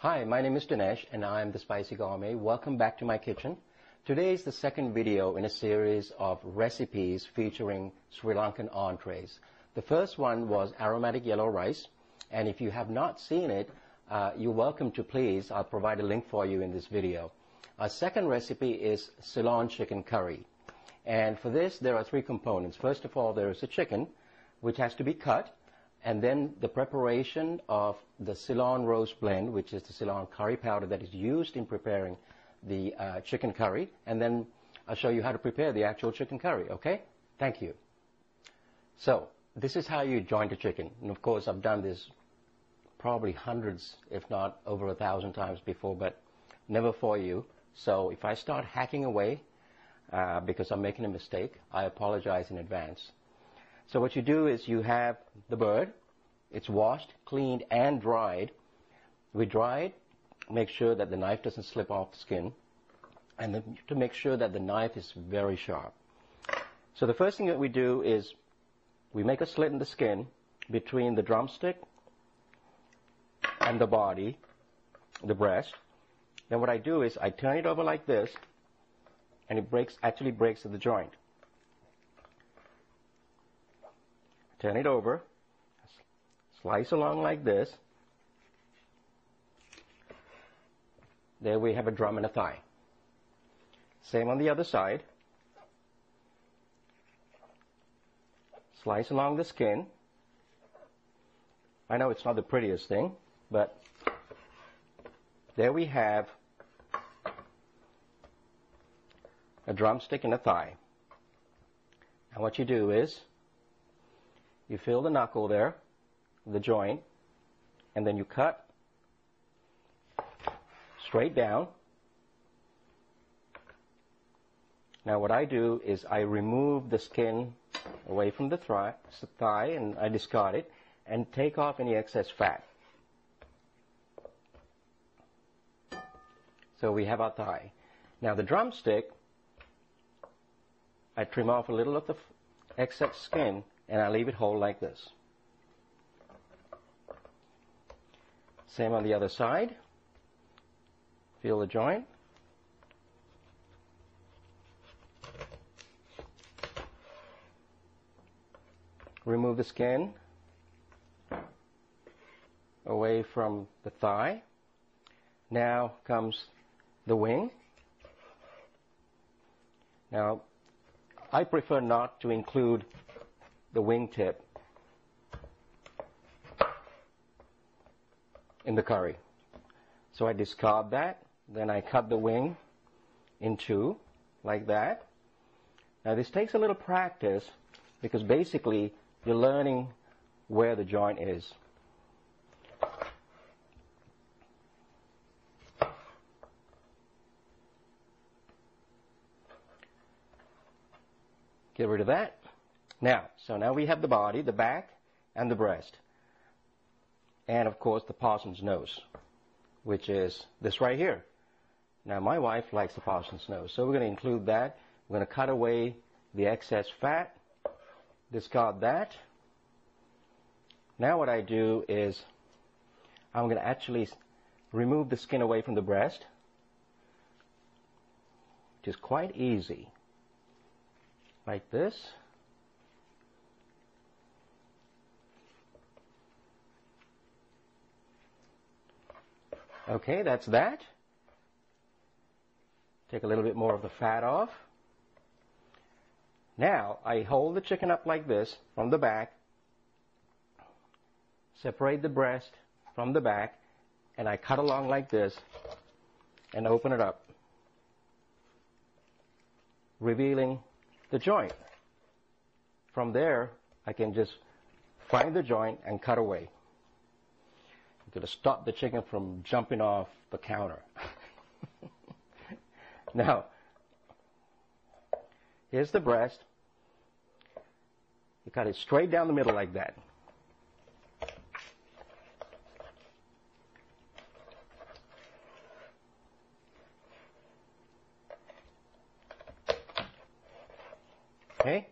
Hi, my name is Dinesh and I am the Spicy Gourmet. Welcome back to my kitchen. Today is the second video in a series of recipes featuring Sri Lankan entrees. The first one was aromatic yellow rice, and if you have not seen it, you're welcome to please. I'll provide a link for you in this video. Our second recipe is Ceylon chicken curry. And for this, there are three components. First of all, there is a chicken, which has to be cut. And then the preparation of the Ceylon roast blend, which is the Ceylon curry powder that is used in preparing the chicken curry. And then I'll show you how to prepare the actual chicken curry, okay? Thank you. So, this is how you joint a chicken. And of course, I've done this probably hundreds, if not over 1,000 times before, but never for you. So if I start hacking away because I'm making a mistake, I apologize in advance. So what you do is you have the bird. It's washed, cleaned, and dried. We dry it, make sure that the knife doesn't slip off the skin, and then to make sure that the knife is very sharp. So the first thing that we do is we make a slit in the skin between the drumstick and the body, the breast. Then what I do is I turn it over like this, and it actually breaks at the joint. Turn it over, slice along like this. There we have a drum and a thigh. Same on the other side. Slice along the skin. I know it's not the prettiest thing, but there we have a drumstick and a thigh. And what you do is you fill the knuckle there, the joint, and then you cut straight down. Now what I do is I remove the skin away from the thigh and I discard it and take off any excess fat. So we have our thigh. Now the drumstick, I trim off a little of the excess skin and I leave it whole like this. Same on the other side. Feel the joint. Remove the skin away from the thigh. Now comes the wing. Now, I prefer not to include the wingtip in the curry. So I discard that, then I cut the wing in two, like that. Now this takes a little practice because basically you're learning where the joint is. Get rid of that. Now we have the body, the back, and the breast. And of course the parson's nose, which is this right here. Now my wife likes the parson's nose, so we're going to include that. We're going to cut away the excess fat, discard that. Now what I do is I'm going to actually remove the skin away from the breast, which is quite easy. Like this. Okay, that's that. Take a little bit more of the fat off. Now, I hold the chicken up like this from the back, separate the breast from the back, and I cut along like this and open it up, revealing the joint. From there, I can just find the joint and cut away. I'm going to stop the chicken from jumping off the counter. Now, here's the breast. You cut it straight down the middle like that. Okay?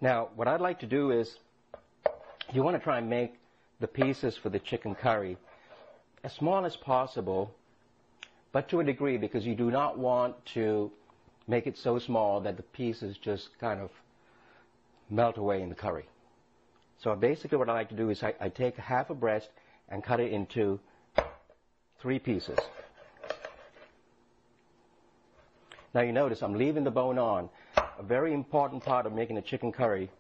Now, what I'd like to do is, you want to try and make the pieces for the chicken curry as small as possible, but to a degree, because you do not want to make it so small that the pieces just kind of melt away in the curry. So basically what I like to do is I take half a breast and cut it into 3 pieces. Now you notice I'm leaving the bone on. A very important part of making a chicken curry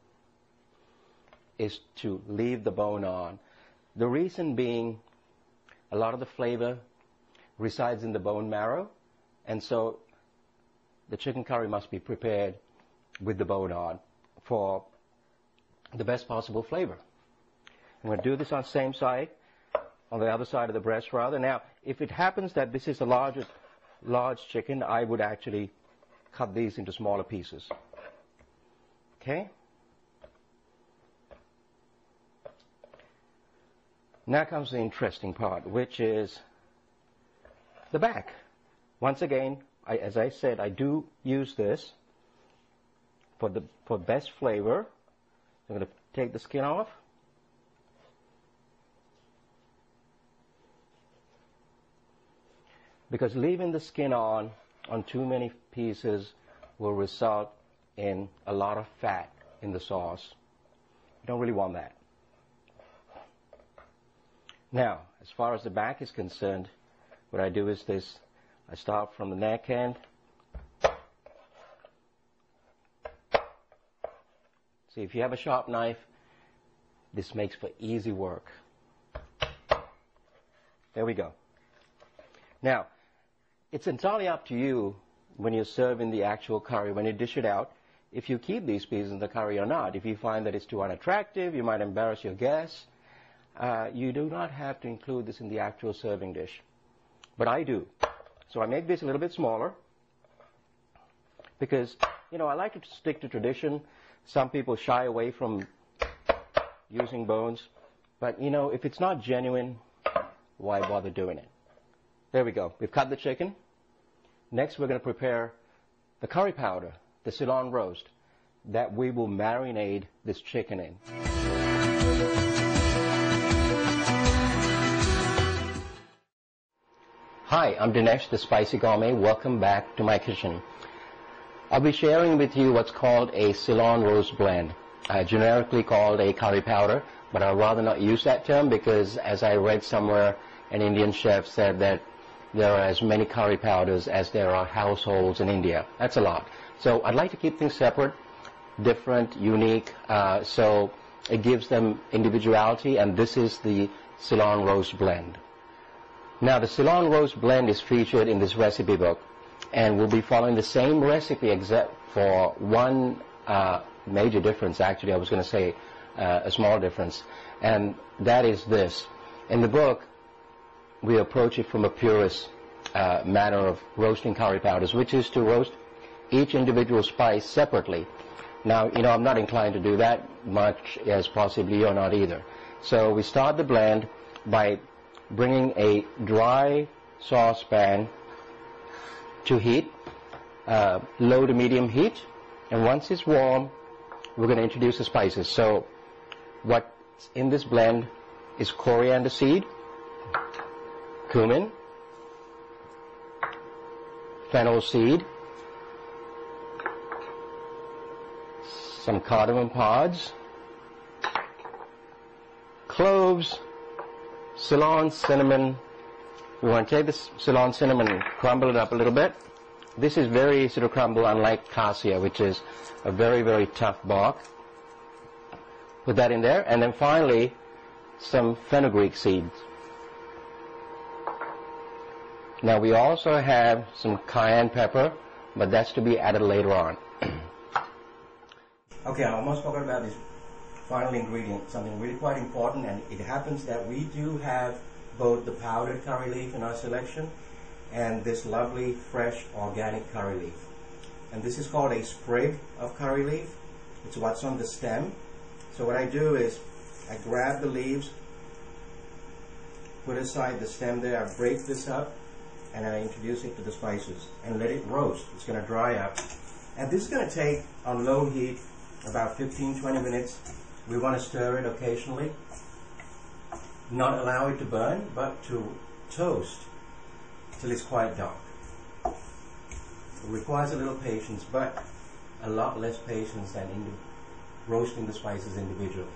is to leave the bone on. The reason being, a lot of the flavor resides in the bone marrow, and so the chicken curry must be prepared with the bone on for the best possible flavor. I'm going to do this on the same side, on the other side of the breast rather. Now, if it happens that this is a large chicken, I would actually cut these into smaller pieces. Okay? Now comes the interesting part, which is the back. Once again, as I said, I do use this for best flavor. I'm going to take the skin off. Because leaving the skin on too many pieces will result in a lot of fat in the sauce. You don't really want that. Now, as far as the back is concerned, what I do is this. I start from the neck end. See, if you have a sharp knife, this makes for easy work. There we go. Now, it's entirely up to you when you're serving the actual curry, when you dish it out, if you keep these pieces in the curry or not. If you find that it's too unattractive, you might embarrass your guests. You do not have to include this in the actual serving dish. But I do. So I make this a little bit smaller because, I like to stick to tradition. Some people shy away from using bones. But, if it's not genuine, why bother doing it? There we go. We've cut the chicken. Next, we're going to prepare the curry powder, the Ceylon roast, that we will marinate this chicken in. Hi, I'm Dinesh, the Spicy Gourmet. Welcome back to my kitchen. I'll be sharing with you what's called a Ceylon roast blend, generically called a curry powder, but I'd rather not use that term because, as I read somewhere, an Indian chef said that there are as many curry powders as there are households in India. That's a lot. So I'd like to keep things separate, different, unique, so it gives them individuality, and this is the Ceylon roast blend. Now, the Ceylon roast blend is featured in this recipe book, and we'll be following the same recipe except for one major difference. Actually, I was going to say a small difference, and that is this. In the book, we approach it from a purist manner of roasting curry powders, which is to roast each individual spice separately. Now, I'm not inclined to do that much, as possibly you're not either. So we start the blend by bringing a dry saucepan to heat, low to medium heat, and once it's warm, we're going to introduce the spices. So what's in this blend is coriander seed, cumin, fennel seed, some cardamom pods, cloves, Ceylon cinnamon. We want to take this Ceylon cinnamon and crumble it up a little bit. This is very easy to crumble, unlike cassia, which is a very, very tough bark. Put that in there. And then finally, some fenugreek seeds. Now we also have some cayenne pepper, but that's to be added later on. Okay, I almost forgot about this final ingredient, something really quite important, and it happens that we do have both the powdered curry leaf in our selection and this lovely fresh organic curry leaf. And this is called a sprig of curry leaf. It's what's on the stem. So what I do is I grab the leaves, put aside the stem there, I break this up, and I introduce it to the spices and let it roast. It's going to dry up. And this is going to take on low heat about 15-20 minutes. We want to stir it occasionally, not allow it to burn, but to toast till it's quite dark. It requires a little patience, but a lot less patience than roasting the spices individually.